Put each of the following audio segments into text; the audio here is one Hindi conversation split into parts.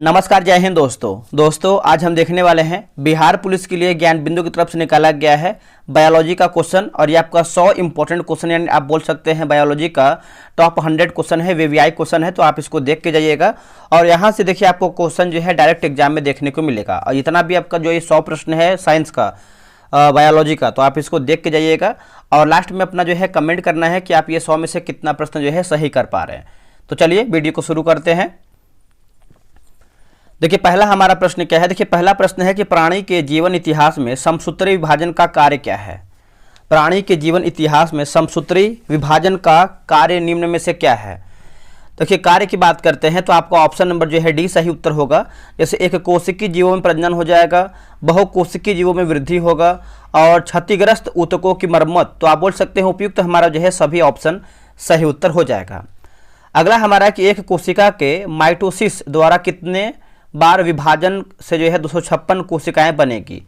नमस्कार, जय हिंद दोस्तों आज हम देखने वाले हैं बिहार पुलिस के लिए ज्ञान बिंदु की तरफ से निकाला गया है बायोलॉजी का क्वेश्चन। और ये आपका 100 इंपॉर्टेंट क्वेश्चन, यानी आप बोल सकते हैं बायोलॉजी का टॉप 100 क्वेश्चन है, वीवीआई क्वेश्चन है। तो आप इसको देख के जाइएगा और यहाँ से देखिए आपको क्वेश्चन जो है डायरेक्ट एग्जाम में देखने को मिलेगा। और इतना भी आपका जो ये 100 प्रश्न है साइंस का, बायोलॉजी का, तो आप इसको देख के जाइएगा और लास्ट में अपना जो है कमेंट करना है कि आप ये 100 में से कितना प्रश्न जो है सही कर पा रहे हैं। तो चलिए वीडियो को शुरू करते हैं। देखिए पहला हमारा प्रश्न क्या है। देखिए पहला प्रश्न है कि प्राणी के जीवन इतिहास में समसूत्री विभाजन का कार्य क्या है। प्राणी के जीवन इतिहास में समसूत्री विभाजन का कार्य निम्न में से क्या है। देखिए कार्य की बात करते हैं तो आपका ऑप्शन नंबर जो है डी सही उत्तर होगा। जैसे एक कोशिकीय जीवों में प्रजनन हो जाएगा, बहुकोशिकीय जीवों में वृद्धि होगा और क्षतिग्रस्त ऊतकों की मरम्मत। तो आप बोल सकते हैं उपयुक्त हमारा जो है सभी ऑप्शन सही उत्तर हो जाएगा। अगला हमारा कि एक कोशिका के माइटोसिस द्वारा कितने बार विभाजन से जो है 256 कोशिकाएं बनेगी।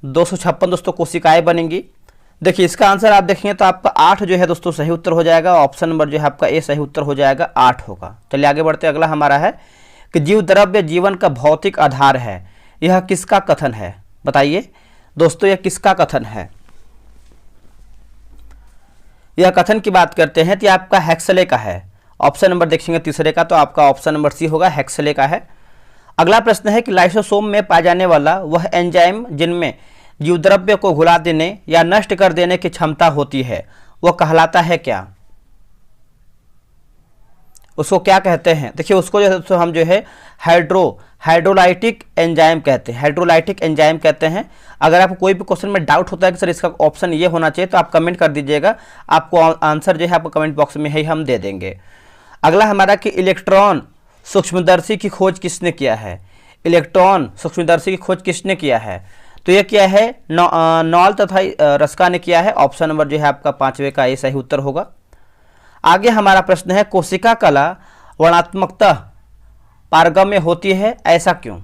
256 दोस्तों कोशिकाएं बनेंगी। देखिए इसका आंसर आप देखेंगे तो आपका 8 जो है दोस्तों सही उत्तर हो जाएगा। ऑप्शन नंबर जो है आपका ए सही उत्तर हो जाएगा, 8 होगा। चलिए आगे बढ़ते हैं। अगला हमारा है कि जीव द्रव्य जीवन का भौतिक आधार है। यह किसका कथन है, बताइए दोस्तों, यह किसका कथन है। यह कथन की बात करते हैं तो आपका हेक्सले का है। ऑप्शन नंबर देखेंगे तीसरे का, तो आपका ऑप्शन नंबर सी होगा, हेक्सले का है। अगला प्रश्न है कि लाइसोसोम में पाया जाने वाला वह एंजाइम जिनमें जीवद्रव्य को घुला देने या नष्ट कर देने की क्षमता होती है, वह कहलाता है क्या। उसको क्या कहते हैं। देखिए उसको जो हम जो है हाइड्रोलाइटिक एंजाइम कहते हैं। हाइड्रोलाइटिक एंजाइम कहते हैं। अगर आपको कोई भी क्वेश्चन में डाउट होता है कि सर इसका ऑप्शन ये होना चाहिए तो आप कमेंट कर दीजिएगा, आपको आंसर जो है आपको कमेंट बॉक्स में ही हम दे देंगे। अगला हमारा कि इलेक्ट्रॉन सूक्ष्मदर्शी की खोज किसने किया है। इलेक्ट्रॉन सूक्ष्मदर्शी की खोज किसने किया है, तो यह क्या है, नॉल तथा रस्का ने किया है। ऑप्शन नंबर जो है आपका 5वें का ये सही उत्तर होगा। आगे हमारा प्रश्न है कोशिका कला वर्णात्मकता पारगम्य होती है, ऐसा क्यों।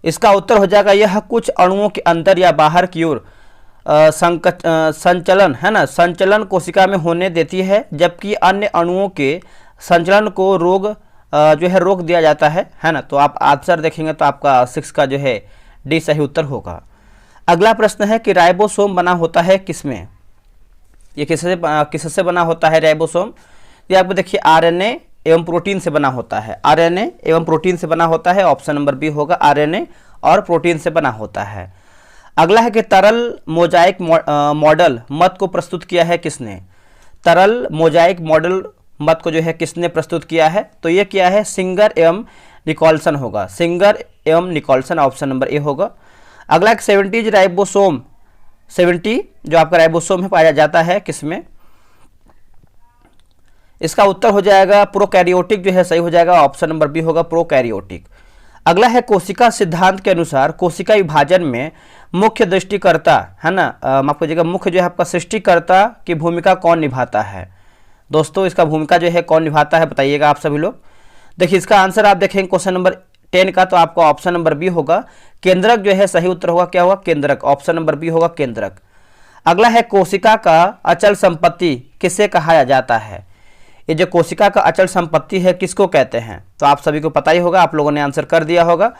इसका उत्तर हो जाएगा यह कुछ अणुओं के अंदर या बाहर की ओर संचलन है ना, संचलन कोशिका में होने देती है, जबकि अन्य अणुओं के संचलन को रोक दिया जाता है ना। तो आप आंसर देखेंगे तो आपका 6 का जो है डी सही उत्तर होगा। अगला प्रश्न है कि राइबोसोम बना होता है किसमें। ये किससे बना होता है राइबोसोम। ये आपको देखिए आरएनए एवं प्रोटीन से बना होता है। आरएनए एवं प्रोटीन से बना होता है। ऑप्शन नंबर बी होगा, आरएनए और प्रोटीन से बना होता है। अगला है कि तरल मोजाइक मॉडल मत को प्रस्तुत किया है किसने। तरल मोजाइक मॉडल मत को जो है किसने प्रस्तुत किया है, तो ये किया है सिंगर एवं निकोलसन होगा। सिंगर एवं निकोलसन, ऑप्शन नंबर ए होगा। अगला 70 राइबोसोम, 70 जो आपका राइबोसोम में पाया जाता है किसमें। इसका उत्तर हो जाएगा प्रोकैरियोटिक जो है सही हो जाएगा। ऑप्शन नंबर बी होगा, प्रोकैरियोटिक। अगला है कोशिका सिद्धांत के अनुसार कोशिका विभाजन में मुख्य दृष्टिकर्ता है ना, माफ कीजिएगा, मुख्य जो है आपका सृष्टिकर्ता की भूमिका कौन निभाता है। दोस्तों इसका भूमिका जो है कौन निभाता है, बताइएगा आप सभी लोग। देखिए इसका आंसर आप देखेंगे क्वेश्चन नंबर 10 का, तो आपका ऑप्शन नंबर बी होगा, केंद्रक जो है सही उत्तर होगा। क्या होगा, केंद्रक। ऑप्शन नंबर बी होगा, केंद्रक। अगला है कोशिका का अचल संपत्ति किसे कहा जाता है। ये जो कोशिका का अचल संपत्ति है किसको कहते हैं, तो आप सभी को पता ही होगा, आप लोगों ने आंसर कर दिया होगा।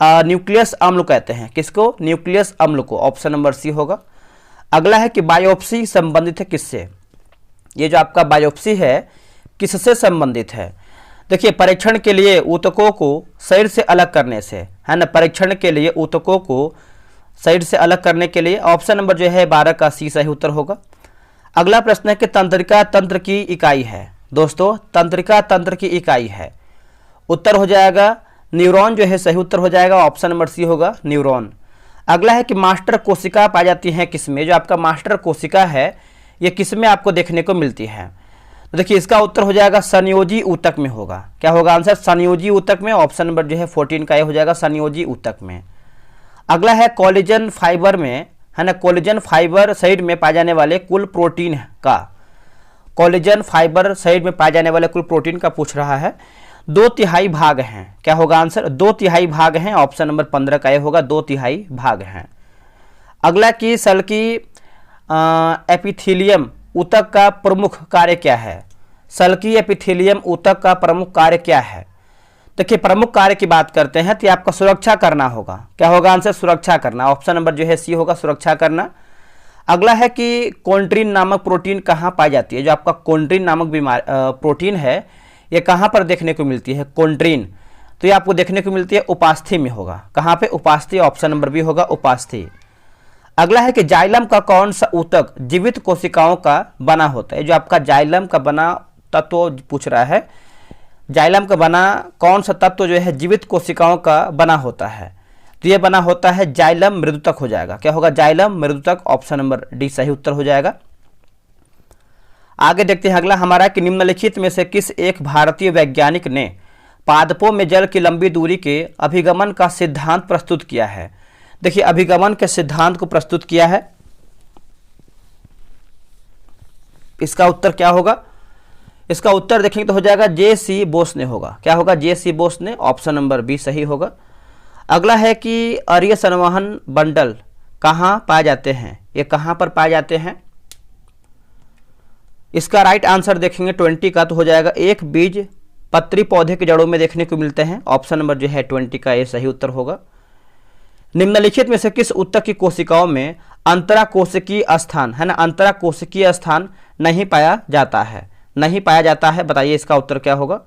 न्यूक्लियस अम्ल कहते हैं। किसको, न्यूक्लियस अम्ल को। ऑप्शन नंबर सी होगा। अगला है कि बायोप्सी संबंधित है किससे। ये जो आपका बायोप्सी है किससे संबंधित है। देखिए परीक्षण के लिए ऊतकों को शरीर से अलग करने से है ना, परीक्षण के लिए ऊतकों को शरीर से अलग करने के लिए। ऑप्शन नंबर जो है 12 का सी सही उत्तर होगा। अगला प्रश्न है कि तंत्रिका तंत्र की इकाई है। दोस्तों तंत्रिका तंत्र की इकाई है, उत्तर हो जाएगा न्यूरॉन जो है सही उत्तर हो जाएगा। ऑप्शन नंबर सी होगा, न्यूरॉन। अगला है कि मास्टर कोशिका पाई जाती है किसमें। जो आपका मास्टर कोशिका है ये किसमें आपको देखने को मिलती है, तो देखिए इसका उत्तर हो जाएगा संयोजी ऊतक में होगा। क्या होगा आंसर, संयोजी ऊतक में। ऑप्शन नंबर जो है 14 का ये हो जाएगा, संयोजी ऊतक में। अगला है कोलेजन फाइबर में है ना, कोलेजन फाइबर शरीर में पाए जाने वाले कुल प्रोटीन का। कोलेजन फाइबर शरीर में पाए जाने वाले कुल प्रोटीन का पूछ रहा है। 2/3 भाग हैं। क्या होगा आंसर, 2/3 भाग हैं। ऑप्शन नंबर 15 का ये होगा, 2/3 भाग हैं। अगला की सल्की एपिथेलियम ऊतक का प्रमुख कार्य क्या है। सल्की एपिथेलियम ऊतक का प्रमुख कार्य क्या है? देखिए प्रमुख कार्य की बात करते हैं तो ये आपका सुरक्षा करना होगा। क्या होगा आंसर? सुरक्षा करना। ऑप्शन नंबर जो है सी होगा, सुरक्षा करना। अगला है कि कोंड्रिन नामक प्रोटीन कहाँ पाई जाती है? जो आपका कोंड्रिन नामक प्रोटीन है ये कहाँ पर देखने को मिलती है? कोंड्रिन, तो ये आपको देखने को मिलती है उपास्थि में होगा। कहाँ पे? उपास्थि। ऑप्शन नंबर बी होगा, उपास्थि। अगला है कि जाइलम का कौन सा ऊतक जीवित कोशिकाओं का बना होता है? जो आपका जाइलम का बना तत्व पूछ रहा है, जाइलम का बना कौन सा तत्व जो है जीवित कोशिकाओं का बना होता है? तो ये बना होता है जाइलम मृदुतक हो जाएगा। क्या होगा? जाइलम मृदुतक। ऑप्शन नंबर डी सही उत्तर हो जाएगा। आगे देखते हैं अगला हमारा कि निम्नलिखित में से किस एक भारतीय वैज्ञानिक ने पादपों में जल की लंबी दूरी के अभिगमन का सिद्धांत प्रस्तुत किया है? देखिए अभिगमन के सिद्धांत को प्रस्तुत किया है, इसका उत्तर क्या होगा? इसका उत्तर देखेंगे तो हो जाएगा जे.सी. बोस ने होगा। क्या होगा? जे.सी. बोस ने। ऑप्शन नंबर बी सही होगा। अगला है कि अरीय संवहन बंडल कहाँ पाए जाते हैं? ये कहाँ पर पाए जाते हैं? इसका राइट आंसर देखेंगे 20 का तो हो जाएगा एक बीज पत्री पौधे की जड़ों में देखने को मिलते हैं। ऑप्शन नंबर जो है 20 का ये सही उत्तर होगा। निम्नलिखित में से किस ऊतक की कोशिकाओं में अंतराकोशिकीय स्थान है ना, अंतराकोशिकीय स्थान नहीं पाया जाता है? नहीं पाया जाता है, बताइए इसका उत्तर क्या होगा?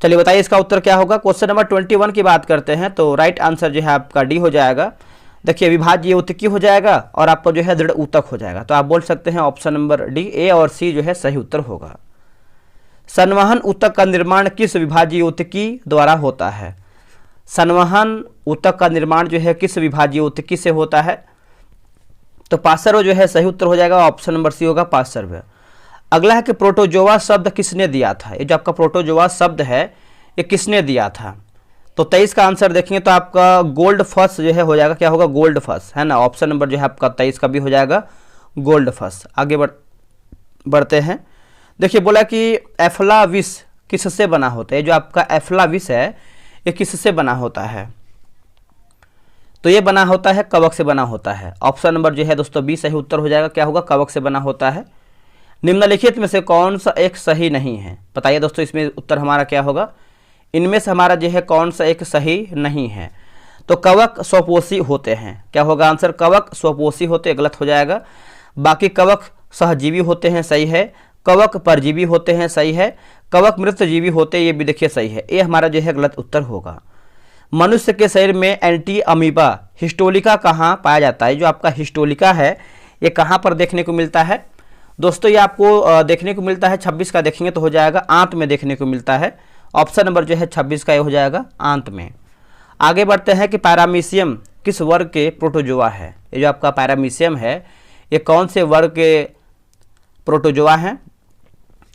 चलिए बताइए इसका उत्तर क्या होगा। क्वेश्चन नंबर 21 की बात करते हैं तो राइट आंसर जो है आपका डी हो जाएगा। देखिए विभाज्य ऊतकी हो जाएगा और आपका जो है दृढ़ ऊतक हो जाएगा। तो आप बोल सकते हैं ऑप्शन नंबर डी, ए और सी जो है सही उत्तर होगा। संवहन ऊतक का निर्माण किस विभाज्य ऊतकी द्वारा होता है? संवहन ऊतक का निर्माण जो है किस विभाज्य ऊतकी से होता है? तो पार्श्व जो है सही उत्तर हो जाएगा। ऑप्शन नंबर सी होगा, पार्श्व। अगला है कि प्रोटोजोआ शब्द किसने दिया था? ये जो आपका प्रोटोजोआ शब्द है ये किसने दिया था? तो 23 का आंसर देखेंगे तो आपका गोल्ड फस जो है हो जाएगा। क्या होगा? गोल्ड फस है ना। ऑप्शन नंबर जो है आपका 23 का भी हो जाएगा, गोल्ड फस। आगे बढ़ते हैं। देखिए बोला कि एफ्लाविस किससे बना होता है? जो आपका एफ्लाविस है ये किससे बना होता है? तो ये बना होता है कवक से बना होता है। ऑप्शन नंबर जो है दोस्तों बी सही उत्तर हो जाएगा। क्या होगा? कवक से बना होता है। निम्नलिखित में से कौन सा एक सही नहीं है? बताइए दोस्तों इसमें उत्तर हमारा क्या होगा? इनमें से हमारा जो है कौन सा एक सही नहीं है? तो कवक स्वपोषी होते हैं। क्या होगा आंसर? कवक स्वपोषी होते, गलत हो जाएगा। बाकी कवक सहजीवी होते हैं, सही है। कवक परजीवी होते हैं, सही है। कवक मृतजीवी होते, ये भी देखिए सही है। ये हमारा जो है गलत उत्तर होगा। मनुष्य के शरीर में एंटी अमीबा हिस्टोलिका कहाँ पाया जाता है? जो आपका हिस्टोलिका है ये कहाँ पर देखने को मिलता है? दोस्तों ये आपको देखने को मिलता है 26 का देखेंगे तो हो जाएगा आंत में देखने को मिलता है। ऑप्शन नंबर जो है 26 का ये हो जाएगा, आंत में। आगे बढ़ते हैं कि पैरामीशियम किस वर्ग के प्रोटोजोआ है? ये जो आपका पैरामीशियम है ये कौन से वर्ग के प्रोटोजोआ हैं?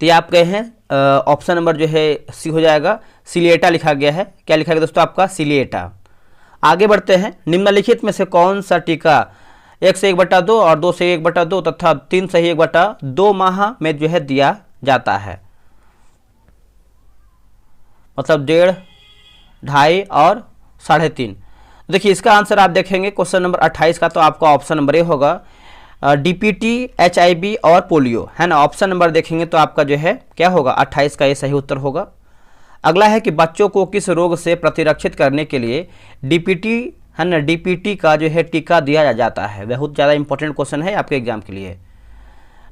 तो ये आप कहे हैं ऑप्शन नंबर जो है सी हो जाएगा, सिलिएटा लिखा गया है। क्या लिखा गया दोस्तों आपका? सिलिएटा। आगे बढ़ते हैं। निम्नलिखित में से कौन सा टीका 1 से 1/2 और 2 से 1/2 तथा 3 से 1/2 माह में जो है दिया जाता है? मतलब 1.5, 2.5 और 3.5। देखिए इसका आंसर आप देखेंगे क्वेश्चन नंबर 28 का तो आपका ऑप्शन नंबर ए होगा, डीपीटी, एचआईवी और पोलियो है ना। ऑप्शन नंबर देखेंगे तो आपका जो है क्या होगा? 28 का ये सही उत्तर होगा। अगला है कि बच्चों को किस रोग से प्रतिरक्षित करने के लिए डीपीटी है ना, डीपीटी का जो है टीका दिया जाता है? बहुत ज़्यादा इंपॉर्टेंट क्वेश्चन है आपके एग्जाम के लिए।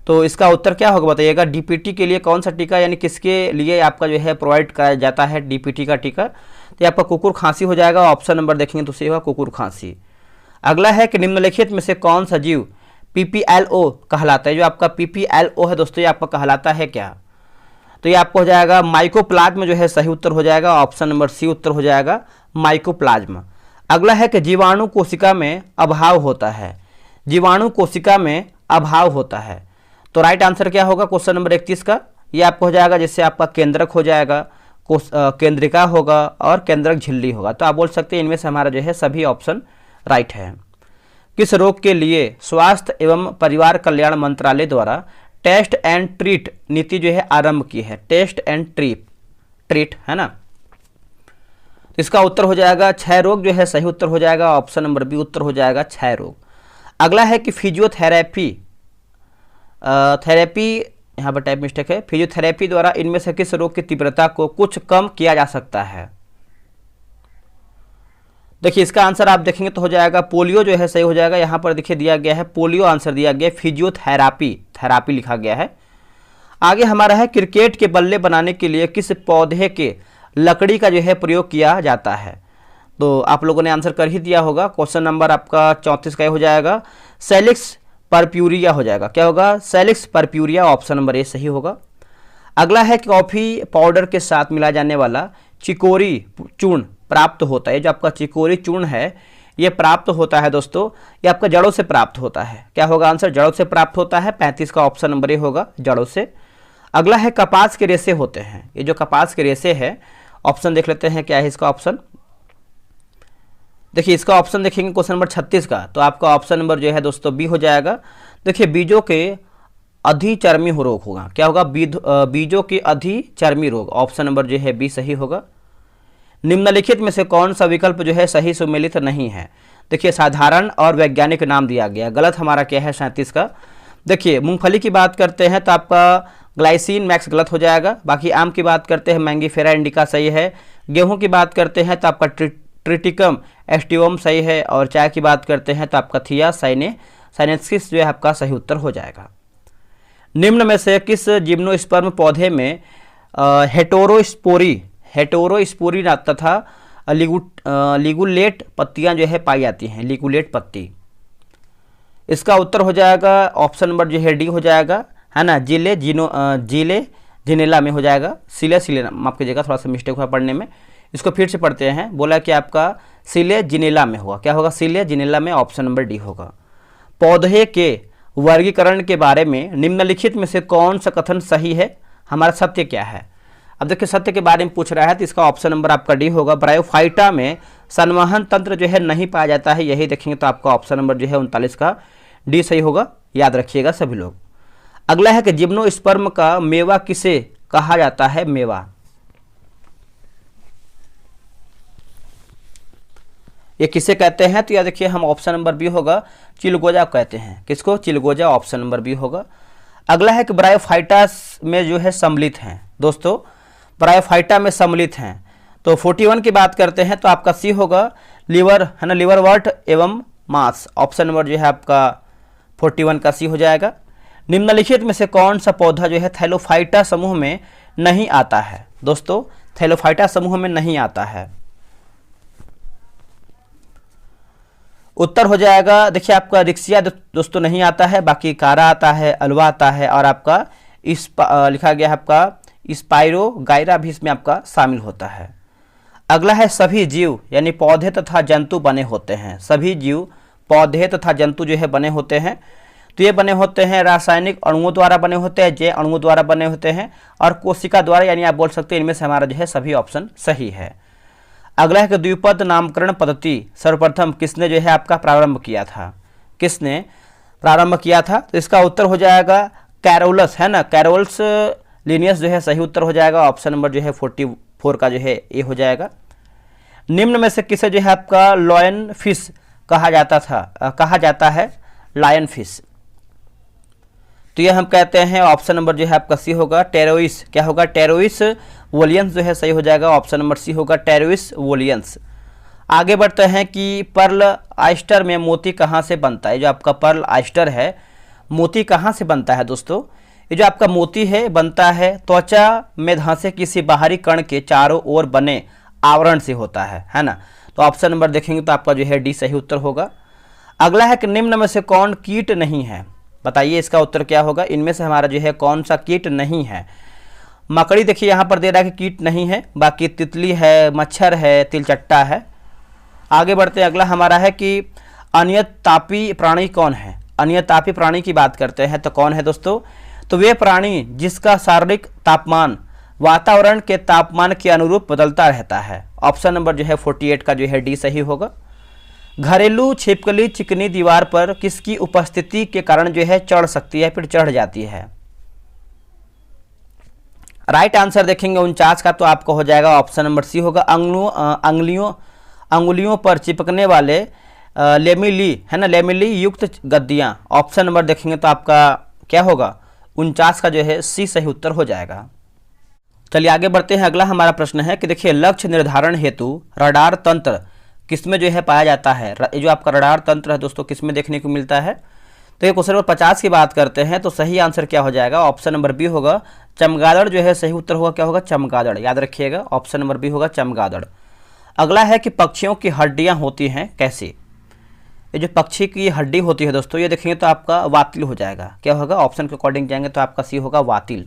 तो इसका उत्तर क्या होगा बताइएगा? डीपीटी के लिए कौन सा टीका यानी किसके लिए आपका जो है प्रोवाइड कराया जाता है डीपीटी का टीका? तो आपका कुकुर खांसी हो जाएगा। ऑप्शन नंबर देखेंगे तो सही होगा, कुकुर खांसी। अगला है कि निम्नलिखित में से कौन सा जीव पीपीएलओ कहलाता है? जो आपका पीपीएलओ है दोस्तों ये आपका कहलाता है क्या? तो ये आपको हो जाएगा माइकोप्लाज्म जो है सही उत्तर हो जाएगा। ऑप्शन नंबर सी उत्तर हो जाएगा, माइकोप्लाज्म। अगला है कि जीवाणु कोशिका में अभाव होता है। जीवाणु कोशिका में अभाव होता है तो राइट आंसर क्या होगा क्वेश्चन नंबर 31 का? ये आपको हो जाएगा जिससे आपका केंद्रक हो जाएगा, केंद्रिका होगा और केंद्रक झिल्ली होगा। तो आप बोल सकते हैं इनमें से हमारा जो है सभी ऑप्शन राइट है। किस रोग के लिए स्वास्थ्य एवं परिवार कल्याण मंत्रालय द्वारा टेस्ट एंड ट्रीट नीति जो है आरंभ की है? टेस्ट एंड ट्रीट है ना। इसका उत्तर हो जाएगा क्षय रोग जो है सही उत्तर हो जाएगा। ऑप्शन नंबर बी उत्तर हो जाएगा, क्षय रोग। अगला है कि फिजियोथेरेपी यहाँ पर टाइप मिस्टेक है। फिजियोथेरेपी द्वारा इनमें से किस रोग की तीव्रता को कुछ कम किया जा सकता है? देखिए इसका आंसर आप देखेंगे तो हो जाएगा पोलियो जो है सही हो जाएगा। यहाँ पर देखिए दिया गया है पोलियो आंसर दिया गया, फिजियोथेरापी थेरापी लिखा गया है। आगे हमारा है क्रिकेट के बल्ले बनाने के लिए किस पौधे के लकड़ी का जो है प्रयोग किया जाता है? तो आप लोगों ने आंसर कर ही दिया होगा। क्वेश्चन नंबर आपका 34 का हो जाएगा, सेलिक्स परप्यूरिया हो जाएगा। क्या होगा? Salix purpurea, option number A सही होगा। अगला है कॉफ़ी पाउडर के साथ मिला जाने वाला चिकोरी चूर्ण प्राप्त होता है। जो आपका चिकोरी चूर्ण है ये प्राप्त होता है दोस्तों, ये आपका जड़ों से प्राप्त होता है। क्या होगा आंसर? जड़ों से प्राप्त होता है। 35 का ऑप्शन नंबर ए होगा, जड़ों से। अगला है कपास के रेशे होते हैं। ये जो कपास के रेशे है, ऑप्शन देख लेते हैं क्या है इसका ऑप्शन। देखिए इसका ऑप्शन देखेंगे क्वेश्चन नंबर 36 का, तो आपका ऑप्शन नंबर जो है दोस्तों बी हो जाएगा। देखिए बीजों के अधिचर्मी रोग होगा। क्या होगा? बीजों के अधिचर्मी रोग, ऑप्शन नंबर जो है बी सही होगा। निम्नलिखित में से कौन सा विकल्प जो है सही सुमेलित नहीं है? देखिए साधारण और वैज्ञानिक नाम दिया गया, गलत हमारा क्या है 37 का। देखिए मूंगफली की बात करते हैं तो आपका ग्लाइसिन मैक्स गलत हो जाएगा। बाकी आम की बात करते हैं मैंगीफेरा इंडिका सही है। गेहूं की बात करते हैं तो आपका ट्रिटिकम एस्टिवम सही है। और चाय की बात करते हैं तो आपका थिया साइनेंसिस जो है आपका सही उत्तर हो जाएगा। निम्न में से किस जिम्नोस्पर्म पौधे में हेटेरोस्पोरी तथा लिगुलेट पत्तियां जो है पाई जाती हैं? लिगुलेट पत्ती, इसका उत्तर हो जाएगा ऑप्शन नंबर जो है डी हो जाएगा, है ना। जिले जिनेला में हो जाएगा। सिले माफ कीजिएगा, थोड़ा सा मिस्टेक हुआ पढ़ने में, इसको फिर से पढ़ते हैं। बोला कि आपका सिले जिनेला में होगा। क्या होगा? सिले जिनेला में, ऑप्शन नंबर डी होगा। पौधे के वर्गीकरण के बारे में निम्नलिखित में से कौन सा कथन सही है? हमारा सत्य क्या है? अब देखिए सत्य के बारे में पूछ रहा है तो इसका ऑप्शन नंबर आपका डी होगा। ब्रायोफाइटा में संवहन तंत्र जो है नहीं पाया जाता है, यही देखेंगे तो आपका ऑप्शन नंबर जो है 39 का डी सही होगा। याद रखिएगा सभी लोग। अगला है कि जिम्नोस्पर्म का मेवा किसे कहा जाता है? मेवा, ये किसे कहते हैं? तो याद देखिए हम ऑप्शन नंबर बी होगा, चिलगोजा कहते हैं। किसको? चिलगोजा, ऑप्शन नंबर बी होगा। अगला है कि ब्रायोफाइटा में जो है सम्मिलित हैं दोस्तों, ब्रायोफाइटा में सम्मिलित हैं। तो 41 की बात करते हैं तो आपका सी होगा, लिवर, है ना, लिवरवर्ट एवं मांस, ऑप्शन नंबर जो है आपका 41 का सी हो जाएगा। निम्नलिखित में से कौन सा पौधा जो है थैलोफाइटा समूह में नहीं आता है? दोस्तों थैलोफाइटा समूह में नहीं आता है। उत्तर हो जाएगा, देखिए आपका रिक्सिया दोस्तों नहीं आता है, बाकी कारा आता है, अलवा आता है, और आपका लिखा गया है आपका स्पाइरो गायरा भी इसमें आपका शामिल होता है। अगला है सभी जीव यानी पौधे तथा जंतु बने होते हैं। सभी जीव पौधे तथा जंतु जो है बने होते हैं, तो ये बने होते हैं रासायनिक अणुओं द्वारा बने होते हैं, जैव अणुओं द्वारा बने होते हैं, और कोशिका द्वारा, यानी आप बोल सकते हैं इनमें से हमारा जो है सभी ऑप्शन सही है। अगला है कि द्विपद नामकरण पद्धति सर्वप्रथम किसने जो है आपका प्रारंभ किया था? किसने प्रारंभ किया था? तो इसका उत्तर हो जाएगा कैरोलस, है ना, कैरोल्स लिनियस जो है सही उत्तर हो जाएगा। ऑप्शन नंबर जो है 44 का जो है ए हो जाएगा। निम्न में से किसे जो है आपका लॉयन फिश कहा जाता है? लायन फिश, तो ये हम कहते हैं ऑप्शन नंबर जो है आपका सी होगा, टेरोइस। क्या होगा? टेरोइस वोलियंस जो है सही हो जाएगा। ऑप्शन नंबर सी होगा, टेरोइस वोलियंस। आगे बढ़ते हैं कि पर्ल आयस्टर में मोती कहाँ से बनता है? जो आपका पर्ल आयस्टर है, मोती कहाँ से बनता है दोस्तों? ये जो आपका मोती है बनता है त्वचा में धंसे किसी बाहरी कण के चारों ओर बने आवरण से होता है ना। तो ऑप्शन नंबर देखेंगे तो आपका जो है डी सही उत्तर होगा। अगला है कि निम्न में से कौन कीट नहीं है? बताइए इसका उत्तर क्या होगा? इनमें से हमारा जो है कौन सा कीट नहीं है? मकड़ी देखिए यहाँ पर दे रहा है कि कीट नहीं है, बाकी तितली है, मच्छर है, तिलचट्टा है। आगे बढ़ते हैं, अगला हमारा है कि अनियतापी प्राणी कौन है? अनियतापी प्राणी की बात करते हैं तो कौन है दोस्तों? तो वे प्राणी जिसका शारीरिक तापमान वातावरण के तापमान के अनुरूप बदलता रहता है। ऑप्शन नंबर जो है 48 का जो है डी सही होगा। घरेलू छिपकली चिकनी दीवार पर किसकी उपस्थिति के कारण जो है चढ़ सकती है, फिर चढ़ जाती है? राइट आंसर देखेंगे 49 का, तो आपको हो जाएगा ऑप्शन नंबर सी होगा, अंगुलियों पर चिपकने वाले लेमिली, है ना, लेमिली युक्त गद्दियां। ऑप्शन नंबर देखेंगे तो आपका क्या होगा? 49 का जो है सी सही उत्तर हो जाएगा। चलिए आगे बढ़ते हैं। अगला हमारा प्रश्न है कि देखिए लक्ष्य निर्धारण हेतु रडार तंत्र किसमें जो है पाया जाता है। ये जो आपका रडार तंत्र है दोस्तों किसमें देखने को मिलता है। तो ये क्वेश्चन नंबर 50 की बात करते हैं तो सही आंसर क्या हो जाएगा, ऑप्शन नंबर बी होगा चमगादड़ जो है सही उत्तर होगा। क्या होगा, चमगादड़, याद रखिएगा ऑप्शन नंबर बी होगा चमगादड़। अगला है कि पक्षियों की हड्डियां होती हैं कैसी। ये जो पक्षी की हड्डी होती है दोस्तों ये देखेंगे तो आपका वातिल हो जाएगा। क्या होगा, ऑप्शन के अकॉर्डिंग जाएंगे तो आपका सी होगा वातिल।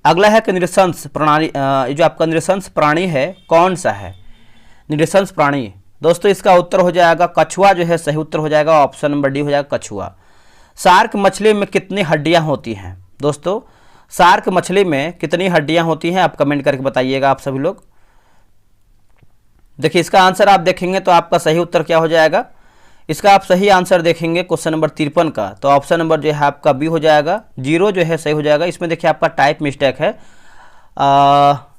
अगला है कि नृशंस प्रणाली, ये जो आपका नृशंस प्राणी है कौन सा है। नृशंस प्राणी दोस्तों इसका उत्तर हो जाएगा कछुआ जो है सही उत्तर हो जाएगा। ऑप्शन नंबर डी हो जाएगा कछुआ। शार्क मछली में कितनी हड्डियां होती हैं दोस्तों, शार्क मछली में कितनी हड्डियां होती हैं आप कमेंट करके बताइएगा आप सभी लोग। देखिए इसका आंसर आप देखेंगे तो आपका सही उत्तर क्या हो जाएगा। इसका आप सही आंसर देखेंगे क्वेश्चन नंबर 53 का तो ऑप्शन नंबर जो है आपका बी हो जाएगा, 0 जो है सही हो जाएगा। इसमें देखिए आपका टाइप मिस्टेक है,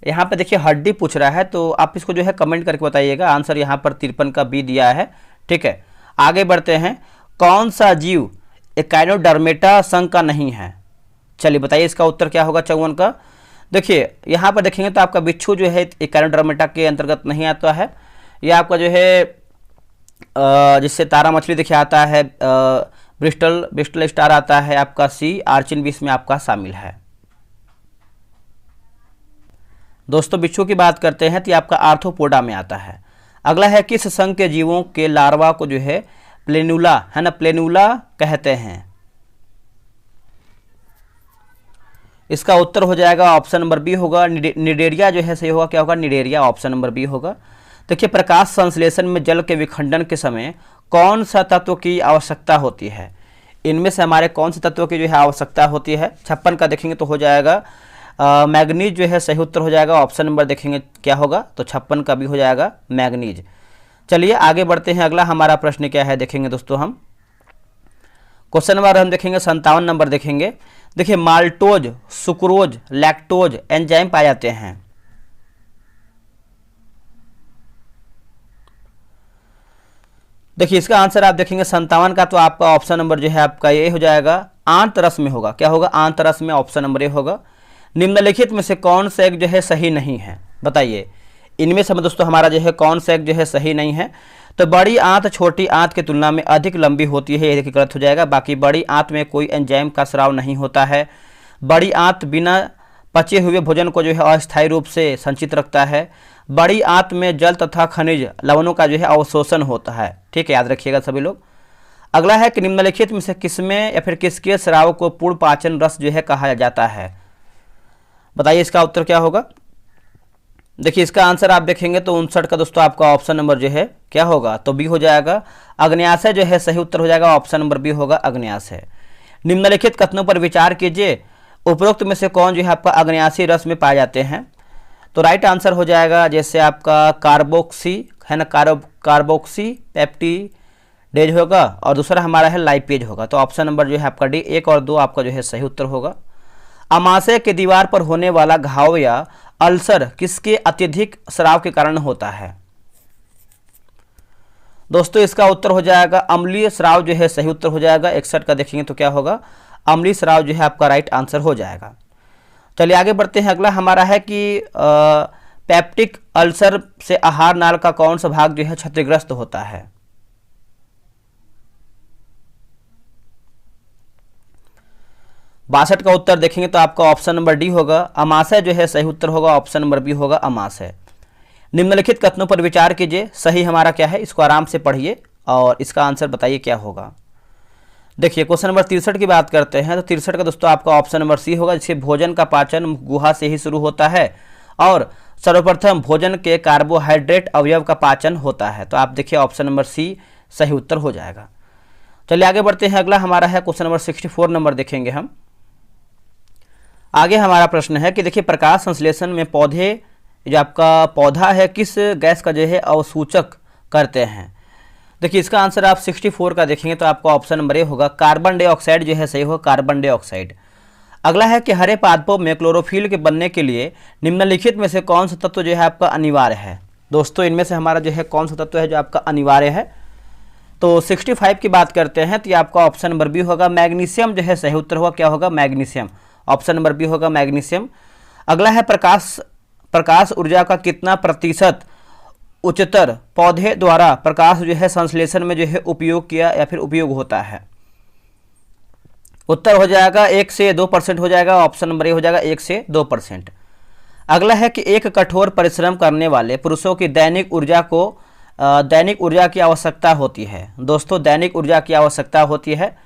यहाँ पे देखिए हड्डी पूछ रहा है तो आप इसको जो है कमेंट करके बताइएगा। आंसर यहाँ पर 53 का बी दिया है। ठीक है आगे बढ़ते हैं। कौन सा जीव एकाइनोडर्मेटा संघ का नहीं है। चलिए बताइए इसका उत्तर क्या होगा 54 का। देखिए यहाँ पर देखेंगे तो आपका बिच्छू जो है एकाइनोडर्मेटा के अंतर्गत नहीं आता है। यह आपका जो है जिससे तारा मछली देखिए आता है ब्रिस्टल स्टार आता है आपका सी, आर्चिन भी इसमें आपका शामिल है। दोस्तों बिच्छू की बात करते हैं तो ये आपका आर्थ्रोपोडा में आता है। अगला है किस संघ के जीवों के लार्वा को जो है प्लेनुला है ना, प्लेनुला कहते हैं। इसका उत्तर हो जाएगा ऑप्शन नंबर बी होगा निडेरिया जो है सही होगा। क्या होगा, निडेरिया, ऑप्शन नंबर बी होगा। देखिए प्रकाश संश्लेषण में जल के विखंडन के समय कौन सा तत्व की आवश्यकता होती है। इनमें से हमारे कौन से तत्व की जो है आवश्यकता होती है। 56 का देखेंगे तो हो जाएगा मैग्नीज जो है सही उत्तर हो जाएगा। ऑप्शन नंबर देखेंगे क्या होगा तो 56 का भी हो जाएगा मैग्नीज। चलिए आगे बढ़ते हैं। अगला हमारा प्रश्न क्या है देखेंगे दोस्तों हम क्वेश्चन नंबर हम देखेंगे 57 नंबर देखेंगे। देखिए माल्टोज, सुक्रोज, लैक्टोज एंजाइम पाए जाते हैं। देखिए इसका आंसर आप देखेंगे 57 का तो आपका ऑप्शन नंबर जो है आपका ये हो जाएगा आंतरस में होगा। क्या होगा, आंतरस में, ऑप्शन नंबर ए होगा। निम्नलिखित में से कौन सा एक जो है सही नहीं है बताइए। इनमें से दोस्तों हमारा जो है कौन सा एक जो है सही नहीं है। तो बड़ी आंत छोटी आंत की तुलना में अधिक लंबी होती है, ये गलत हो जाएगा। बाकी बड़ी आंत में कोई एंजाइम का स्राव नहीं होता है। बड़ी आंत बिना पचे हुए भोजन को जो है अस्थायी रूप से संचित रखता है। बड़ी आंत में जल तथा खनिज लवणों का जो है अवशोषण होता है। ठीक है याद रखिएगा सभी लोग। अगला है कि निम्नलिखित में से किसमें या फिर किसके स्राव को पूर्ण पाचन रस जो है कहा जाता है। बताइए इसका उत्तर क्या होगा। देखिए इसका आंसर आप देखेंगे तो 59 का दोस्तों आपका ऑप्शन नंबर जो है क्या होगा तो बी हो जाएगा अग्न्याशय जो है सही उत्तर हो जाएगा। ऑप्शन नंबर बी होगा अग्न्याशय। निम्नलिखित कथनों पर विचार कीजिए, उपरोक्त में से कौन जो है आपका अग्न्याशी रस में पाए जाते हैं। तो राइट आंसर हो जाएगा जैसे आपका कार्बोक्सी है ना, कार्बोक्सी पेप्टिडेज होगा और दूसरा हमारा है लाइपेज होगा। तो ऑप्शन नंबर जो है आपका डी 1 और 2 आपका जो है सही उत्तर होगा। अमाशय के दीवार पर होने वाला घाव या अल्सर किसके अत्यधिक स्राव के कारण होता है। दोस्तों इसका उत्तर हो जाएगा अम्लीय स्राव जो है सही उत्तर हो जाएगा। 61 का देखेंगे तो क्या होगा अम्लीय स्राव जो है आपका राइट आंसर हो जाएगा। चलिए आगे बढ़ते हैं। अगला हमारा है कि पेप्टिक अल्सर से आहार नाल का कौन सा भाग जो है क्षतिग्रस्त होता है। बासठ का उत्तर देखेंगे तो आपका ऑप्शन नंबर डी होगा अमाशय जो है सही उत्तर होगा। ऑप्शन नंबर बी होगा अमाशय। निम्नलिखित कथनों पर विचार कीजिए, सही हमारा क्या है, इसको आराम से पढ़िए और इसका आंसर बताइए क्या होगा। देखिए क्वेश्चन नंबर 63 की बात करते हैं तो 63 का दोस्तों आपका ऑप्शन नंबर सी होगा, जिससे भोजन का पाचन गुहा से ही शुरू होता है और सर्वप्रथम भोजन के कार्बोहाइड्रेट अवयव का पाचन होता है। तो आप देखिए ऑप्शन नंबर सी सही उत्तर हो जाएगा। चलिए आगे बढ़ते हैं। अगला हमारा है क्वेश्चन नंबर 64 नंबर देखेंगे हम। आगे हमारा प्रश्न है कि देखिए प्रकाश संश्लेषण में पौधे जो आपका पौधा है किस गैस का जो है अवसूचक करते हैं। देखिए इसका आंसर आप 64 का देखेंगे तो आपका ऑप्शन नंबर ए होगा कार्बन डाइऑक्साइड जो है सही होगा, कार्बन डाइऑक्साइड। अगला है कि हरे पादपों में क्लोरोफिल के बनने के लिए निम्नलिखित में से कौन सा तत्व जो है आपका अनिवार्य है। दोस्तों इनमें से हमारा जो है कौन सा तत्व है जो आपका अनिवार्य है। तो 65 की बात करते हैं तो ये आपका ऑप्शन नंबर बी होगा, मैग्नीशियम जो है सही उत्तर होगा, क्या होगा, मैग्नीशियम। ऑप्शन नंबर बी होगा मैग्नीशियम। अगला है प्रकाश ऊर्जा का कितना प्रतिशत उच्चतर पौधे द्वारा प्रकाश जो है संश्लेषण में जो है उपयोग किया या फिर उपयोग होता है। उत्तर हो जाएगा 1 से 2% हो जाएगा, ऑप्शन नंबर ए हो जाएगा 1 से 2%। अगला है कि एक कठोर परिश्रम करने वाले पुरुषों की दैनिक ऊर्जा की आवश्यकता होती है। दोस्तों दैनिक ऊर्जा की आवश्यकता होती है,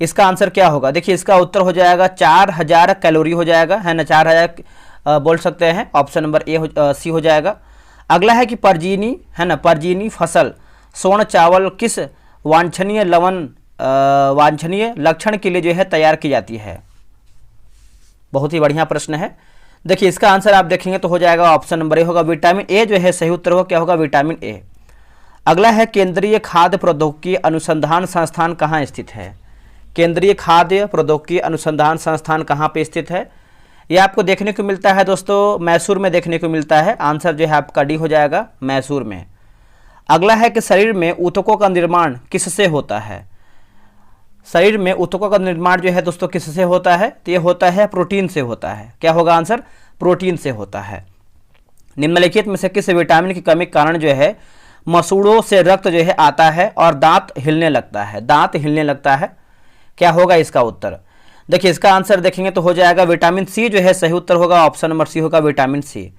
इसका आंसर क्या होगा, देखिए इसका उत्तर हो जाएगा 4000 कैलोरी हो जाएगा, है ना, 4000 बोल सकते हैं, ऑप्शन नंबर सी हो जाएगा। अगला है कि परजीनी, है ना, परजीनी फसल स्वर्ण चावल किस वांछनीय लक्षण के लिए जो है तैयार की जाती है। बहुत ही बढ़िया प्रश्न है। देखिए इसका आंसर आप देखेंगे तो हो जाएगा ऑप्शन नंबर ए होगा, विटामिन ए जो है सही उत्तर होगा, क्या होगा, विटामिन ए। अगला है केंद्रीय खाद्य प्रौद्योगिकी अनुसंधान संस्थान कहाँ स्थित है। केंद्रीय खाद्य प्रौद्योगिकी अनुसंधान संस्थान कहाँ पे स्थित है, यह आपको देखने को मिलता है दोस्तों मैसूर में देखने को मिलता है। आंसर जो है आपका डी हो जाएगा, मैसूर में। अगला है कि शरीर में ऊतकों का निर्माण किससे होता है। शरीर में ऊतकों का निर्माण जो है दोस्तों किससे होता है, तो ये होता है प्रोटीन से होता है। क्या होगा आंसर, प्रोटीन से होता है। निम्नलिखित में से किस विटामिन की कमी के कारण जो है मसूड़ों से रक्त जो है आता है और दांत हिलने लगता है, दांत हिलने लगता है, क्या होगा इसका उत्तर। देखिए इसका आंसर देखेंगे तो हो जाएगा विटामिन सी जो है सही उत्तर होगा, ऑप्शन नंबर सी होगा, विटामिन सी।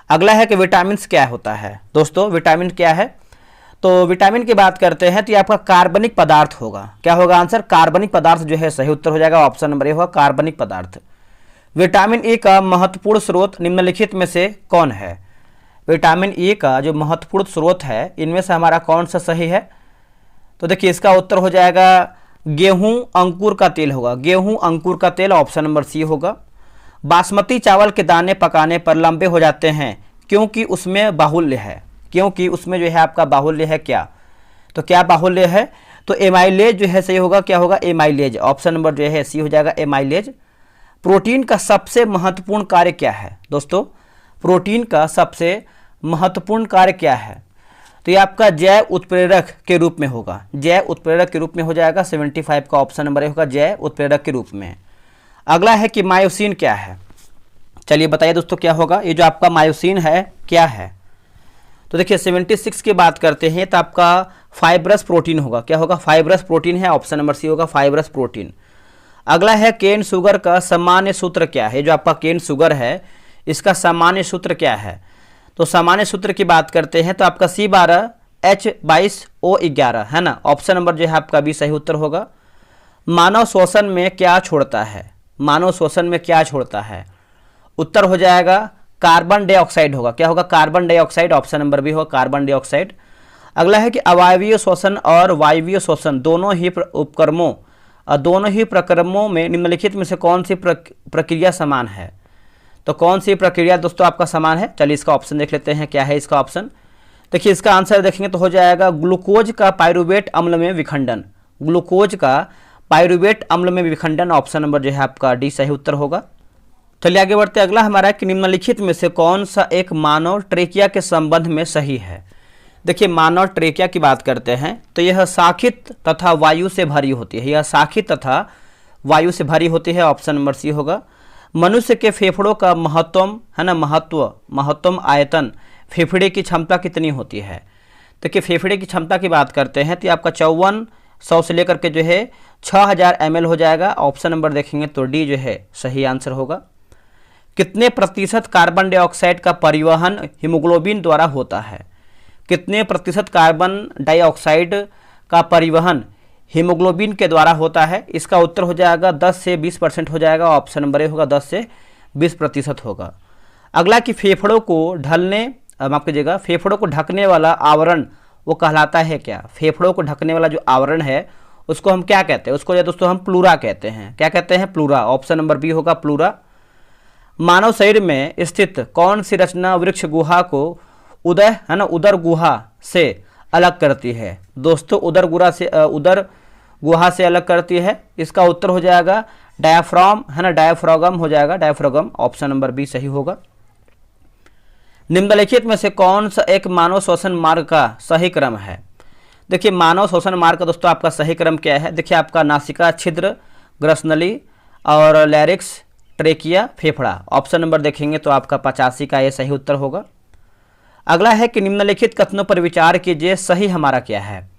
अगला है कि विटामिन क्या होता है। दोस्तों विटामिन क्या है, तो विटामिन की बात करते हैं तो ये आपका कार्बनिक पदार्थ होगा। क्या होगा आंसर, कार्बनिक पदार्थ जो है सही उत्तर हो जाएगा, ऑप्शन नंबर ए होगा, कार्बनिक पदार्थ। विटामिन ए का महत्वपूर्ण स्रोत निम्नलिखित में से कौन है। विटामिन ए का जो महत्वपूर्ण स्रोत है इनमें से हमारा कौन सा सही है, तो देखिए इसका उत्तर हो जाएगा गेहूं अंकुर का तेल होगा, गेहूं अंकुर का तेल, ऑप्शन नंबर सी होगा। बासमती चावल के दाने पकाने पर लंबे हो जाते हैं क्योंकि उसमें बाहुल्य है, क्योंकि उसमें जो है आपका बाहुल्य है, क्या, तो क्या बाहुल्य है, तो एमाइलेज जो है सही होगा, क्या होगा, एमाइलेज। ऑप्शन नंबर जो है सी हो जाएगा, एमाइलेज। प्रोटीन का सबसे महत्वपूर्ण कार्य क्या है। दोस्तों प्रोटीन का सबसे महत्वपूर्ण कार्य क्या है, तो ये आपका जैव उत्प्रेरक के रूप में होगा, जैव उत्प्रेरक के रूप में हो जाएगा। 75 का ऑप्शन नंबर होगा, जैव उत्प्रेरक के रूप में। अगला है कि मायोसिन क्या है। चलिए बताइए दोस्तों क्या होगा, ये जो आपका मायोसिन है क्या है, तो देखिए 76 की बात करते हैं तो आपका फाइब्रस प्रोटीन होगा। क्या होगा, फाइब्रस प्रोटीन है, ऑप्शन नंबर सी होगा, फाइब्रस प्रोटीन। अगला है केन शुगर का सामान्य सूत्र क्या है। जो आपका केन शुगर है इसका सामान्य सूत्र क्या है, तो सामान्य सूत्र की बात करते हैं तो आपका C12H22O11 है ना, ऑप्शन नंबर जो है आपका भी सही उत्तर होगा। मानव श्वसन में क्या छोड़ता है, मानव श्वसन में क्या छोड़ता है, उत्तर हो जाएगा कार्बन डाइऑक्साइड होगा। क्या होगा, कार्बन डाइऑक्साइड, ऑप्शन नंबर भी होगा, कार्बन डाइऑक्साइड। अगला है कि अवायवीय श्वसन और वायवीय श्वसन दोनों ही प्रक्रमों में निम्नलिखित में से कौन सी प्रक्रिया समान है, तो कौन सी प्रक्रिया दोस्तों आपका समान है। चलिए इसका ऑप्शन देख लेते हैं, क्या है इसका ऑप्शन। देखिए इसका आंसर देखेंगे तो हो जाएगा ग्लूकोज का पाइरूवेट अम्ल में विखंडन, ग्लूकोज का पाइरूवेट अम्ल में विखंडन, ऑप्शन नंबर जो है आपका डी सही उत्तर होगा। चलिए आगे बढ़ते, अगला हमारा है कि निम्नलिखित में से कौन सा एक मानव ट्रेकिया के संबंध में सही है। देखिए मानव ट्रेकिया की बात करते हैं तो यह शाखित तथा वायु से भरी होती है, यह शाखित तथा वायु से भरी होती है, ऑप्शन नंबर सी होगा। मनुष्य के फेफड़ों का महत्तम है ना, महत्तम आयतन फेफड़े की क्षमता कितनी होती है। देखिए फेफड़े की क्षमता की बात करते हैं तो आपका 5400 से लेकर के जो है 6000 ml हो जाएगा, ऑप्शन नंबर देखेंगे तो डी जो है सही आंसर होगा। कितने प्रतिशत कार्बन डाइऑक्साइड का परिवहन हीमोग्लोबिन द्वारा होता है, कितने प्रतिशत कार्बन डाइऑक्साइड का परिवहन हीमोग्लोबिन के द्वारा होता है, इसका उत्तर हो जाएगा 10 से 20% हो जाएगा, ऑप्शन नंबर ए होगा, 10 से 20% होगा। अगला कि फेफड़ों को माफ कीजिएगा, फेफड़ों को ढकने वाला आवरण वो कहलाता है क्या। फेफड़ों को ढकने वाला जो आवरण है उसको हम क्या कहते हैं, उसको दोस्तों हम प्लूरा कहते हैं। क्या कहते हैं, प्लूरा, ऑप्शन नंबर बी होगा, प्लूरा। मानव शरीर में स्थित कौन सी रचना वृक्ष गुहा को उदर गुहा से अलग करती है। दोस्तों उदर गुहा से अलग करती है, इसका उत्तर हो जाएगा डायाफ्राम है ना, डायाफ्रागम हो जाएगा, डायाफ्रागम, ऑप्शन नंबर बी सही होगा। निम्नलिखित में से कौन सा एक मानव श्वसन मार्ग का सही क्रम है। देखिए मानव श्वसन मार्ग का दोस्तों आपका सही क्रम क्या है, देखिए आपका नासिका छिद्र, ग्रसनली और लैरिक्स, ट्रेकिया, फेफड़ा। ऑप्शन नंबर देखेंगे तो आपका 85 का ये सही उत्तर होगा। अगला है कि निम्नलिखित कथनों पर विचार कीजिए, सही हमारा क्या है।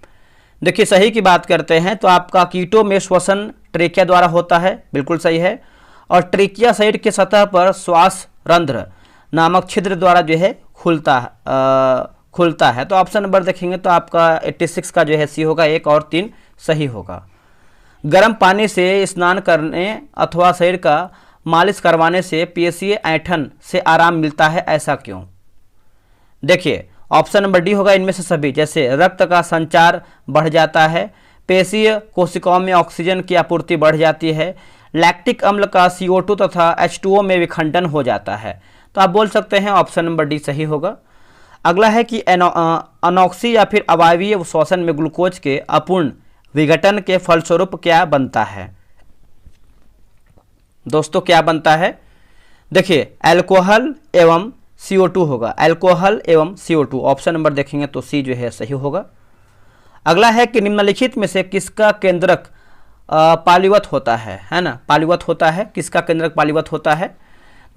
देखिए सही की बात करते हैं तो आपका कीटों में श्वसन ट्रेकिया द्वारा होता है, बिल्कुल सही है। और ट्रेकिया शरीर के सतह पर श्वास रंध्र नामक छिद्र द्वारा जो है खुलता है। तो ऑप्शन नंबर देखेंगे तो आपका 86 का जो है सी होगा, 1 और 3 सही होगा। गर्म पानी से स्नान करने अथवा शरीर का मालिश करवाने से पेशीय ऐंठन से आराम मिलता है, ऐसा क्यों। देखिए ऑप्शन नंबर डी होगा इनमें से सभी, जैसे रक्त का संचार बढ़ जाता है, पेशीय कोशिकाओं में ऑक्सीजन की आपूर्ति बढ़ जाती है, लैक्टिक अम्ल का CO2 तथा H2O में विखंडन हो जाता है। तो आप बोल सकते हैं ऑप्शन नंबर डी सही होगा। अगला है कि अनॉक्सी या फिर अवायवीय श्वसन में ग्लूकोज के अपूर्ण विघटन के फलस्वरूप क्या बनता है। दोस्तों क्या बनता है, देखिए अल्कोहल एवं CO2 होगा, अल्कोहल एवं CO2। ऑप्शन नंबर देखेंगे तो सी जो है सही होगा। अगला है कि निम्नलिखित में से किसका केंद्रक पालीवत होता है ना, पालीवत होता है, किसका केंद्रक पालीवत होता है।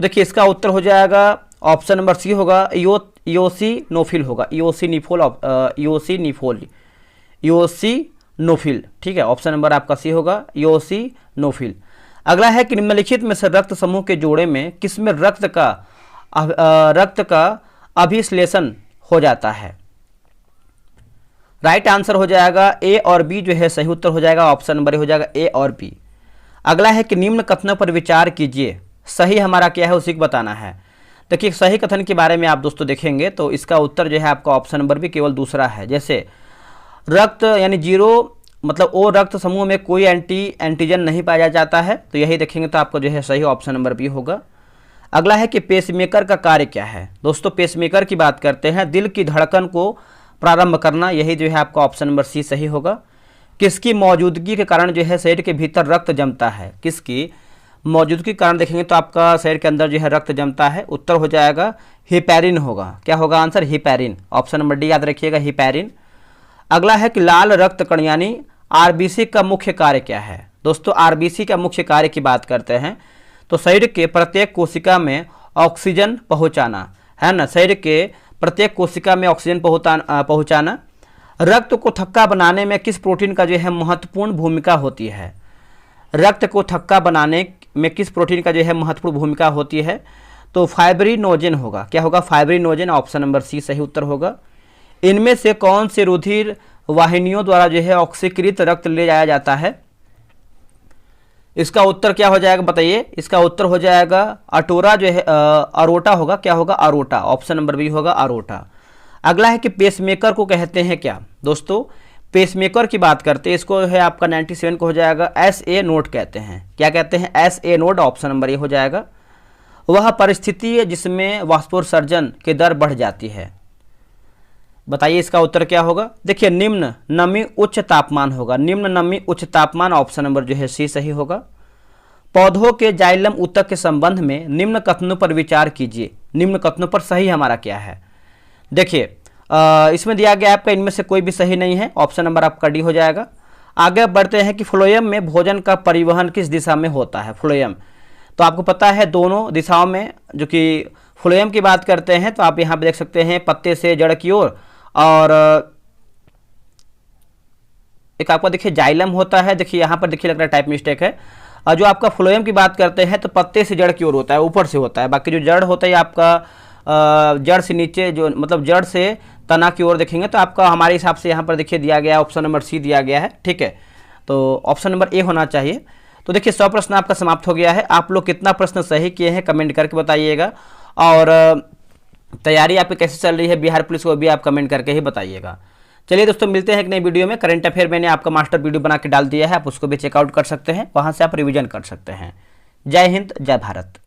देखिए इसका उत्तर हो जाएगा ऑप्शन नंबर सी होगा, इओसिनोफिल होगा, इओसिनोफिल, ठीक है। ऑप्शन नंबर आपका सी होगा, इओसिनोफिल। अगला है कि निम्नलिखित में से रक्त समूह के जोड़े में किसमें रक्त का अभिश्लेषण हो जाता है। राइट आंसर हो जाएगा ए और बी जो है सही उत्तर हो जाएगा, ऑप्शन नंबर हो जाएगा ए और बी। अगला है कि निम्न कथनों पर विचार कीजिए, सही हमारा क्या है उसी को बताना है। देखिए सही कथन के बारे में आप दोस्तों देखेंगे तो इसका उत्तर जो है आपका ऑप्शन नंबर भी केवल दूसरा है। जैसे रक्त यानी 0 मतलब ओ रक्त समूह में कोई एंटीजन नहीं पाया जाता है, तो यही देखेंगे तो आपको जो है सही ऑप्शन नंबर बी होगा। अगला है कि पेसमेकर का कार्य क्या है। दोस्तों पेसमेकर की बात करते हैं, दिल की धड़कन को प्रारंभ करना, यही जो है आपका ऑप्शन नंबर सी सही होगा। किसकी मौजूदगी के कारण जो है शरीर के भीतर रक्त जमता है, किसकी मौजूदगी के कारण देखेंगे तो आपका शरीर के अंदर जो है रक्त जमता है, उत्तर हो जाएगा हिपैरिन होगा। क्या होगा answer, heparin. Option number D याद रखिएगा, हिपैरिन। अगला है कि लाल रक्त कण यानी आरबीसी का मुख्य कार्य क्या है। दोस्तों आरबीसी का मुख्य कार्य की बात करते हैं तो शरीर के प्रत्येक कोशिका में ऑक्सीजन पहुंचाना है ना, शरीर के प्रत्येक कोशिका में ऑक्सीजन पहुंचाना। रक्त को थक्का बनाने में किस प्रोटीन का जो है महत्वपूर्ण भूमिका होती है। रक्त को थक्का बनाने में किस प्रोटीन का जो है महत्वपूर्ण भूमिका होती है, तो फाइब्रिनोजेन होगा। क्या होगा, फाइब्रिनोजेन। ऑप्शन नंबर सी सही उत्तर होगा। इनमें से कौन से रुधिर वाहिनियों द्वारा जो है ऑक्सीकृत रक्त ले जाया जाता है। इसका उत्तर क्या हो जाएगा बताइए, इसका उत्तर हो जाएगा अटोरा जो है अरोटा होगा। क्या होगा, अरोटा। ऑप्शन नंबर बी होगा, अरोटा। अगला है कि पेसमेकर को कहते हैं क्या। दोस्तों पेसमेकर की बात करते हैं, इसको है आपका 97 को हो जाएगा SA नोड कहते हैं। क्या कहते हैं, SA नोड। ऑप्शन नंबर ये हो जाएगा। वह परिस्थिति है जिसमें वाष्पोत्सर्जन की दर बढ़ जाती है। बताइए इसका उत्तर क्या होगा। देखिए निम्न नमी उच्च तापमान होगा, निम्न नमी उच्च तापमान। ऑप्शन नंबर जो है सी सही होगा। पौधों के जाइलम ऊतक के संबंध में निम्न कथनों पर विचार कीजिए, निम्न कथनों पर सही हमारा क्या है। देखिए इसमें दिया गया आपका इनमें से कोई भी सही नहीं है, ऑप्शन नंबर आपका डी हो जाएगा। आगे बढ़ते हैं कि फ्लोएम में भोजन का परिवहन किस दिशा में होता है। फ्लोएम तो आपको पता है दोनों दिशाओं में, जो कि फ्लोएम की बात करते हैं तो आप यहाँ पे देख सकते हैं पत्ते से जड़ की ओर, और एक आपका देखिए जाइलम होता है। देखिए यहाँ पर देखिए लग रहा है टाइप मिस्टेक है। और जो आपका फ्लोएम की बात करते हैं तो पत्ते से जड़ की ओर होता है, ऊपर से होता है। बाकी जो जड़ होता है आपका जड़ से नीचे, जो मतलब जड़ से तना की ओर देखेंगे तो आपका हमारे हिसाब से यहाँ पर देखिए दिया गया है, ऑप्शन नंबर सी दिया गया है, ठीक है। तो ऑप्शन नंबर ए होना चाहिए। तो देखिए 100 प्रश्न आपका समाप्त हो गया है। आप लोग कितना प्रश्न सही किए हैं कमेंट करके बताइएगा, और तैयारी आपकी कैसे चल रही है बिहार पुलिस को भी आप कमेंट करके ही बताइएगा। चलिए दोस्तों मिलते हैं एक नई वीडियो में। करंट अफेयर मैंने आपका मास्टर वीडियो बना के डाल दिया है, आप उसको भी चेकआउट कर सकते हैं, वहाँ से आप रिवीजन कर सकते हैं। जय हिंद, जय भारत।